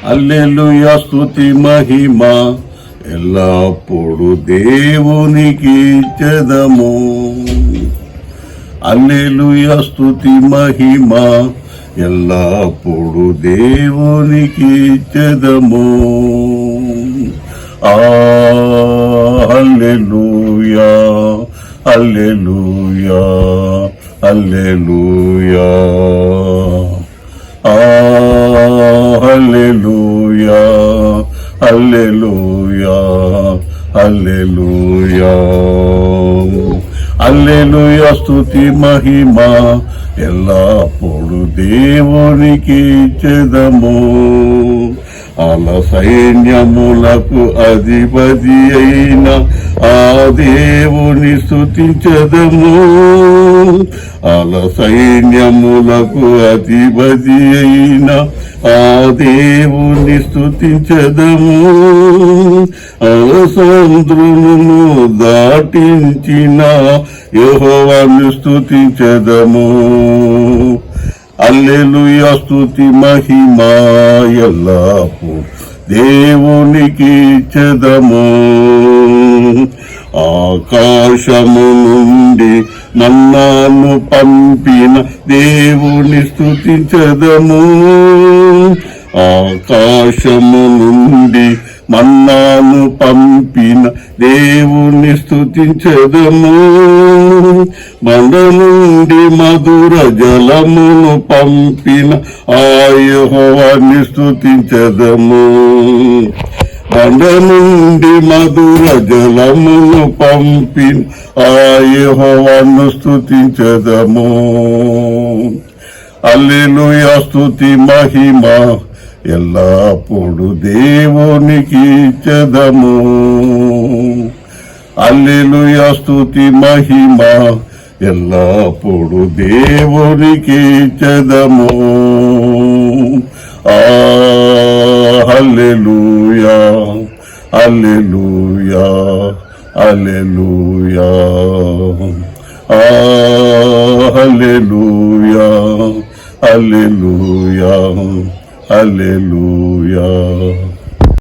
హల్లెలూయా స్తుతి మహిమ ఎల్లప్పుడు దేవునికి ఇచ్చెదము. హల్లెలూయా స్తుతి మహిమ ఎల్లప్పుడు దేవునికి ఇచ్చెదము. హల్లెలూయా హల్లెలూయా హల్లెలూయా హల్లెలూయా హల్లెలూయా హల్లెలూయా హల్లెలూయా స్తుతి మహిమ ఎల్లప్పుడు దేవునికి ఇచ్చెదము. అల సైన్యములకు అధిపతి అయిన ఆ దేవుని స్తుతించెదము. అల సైన్యములకు అధిపతి అయిన ఆ దేవుని స్తుతించెదము. అల సముద్రమును దాటించిన యెహోవాను స్తుతించెదము. హల్లెలూయా స్తుతి మహిమ ఎల్లప్పుడు దేవునికి ఇచ్చెదము. ఆకాశము నుండి మన్నాను పంపిన దేవుని స్తుతించెదము. ఆకాశము నుండి మన్నాను పంపిన దేవుని స్తుతించెదము. బండ నుండి మధుర జలమును పంపిన ఆ యెహోవాని స్తుతించెదము. బండ నుండి మధుర జలమును పంపిన ఆ యెహోవాను స్తుతించెదము. హల్లెలూయా స్తుతి మహిమ ఎల్లప్పుడు దేవునికి ఇచ్చెదము. హల్లెలూయా స్తుతి మహిమ ఎల్లప్పుడు దేవునికి ఇచ్చెదము. హల్లెలూయా హల్లెలూయా హల్లెలూయా హల్లెలూయా హల్లెలూయా హల్లెలూయా.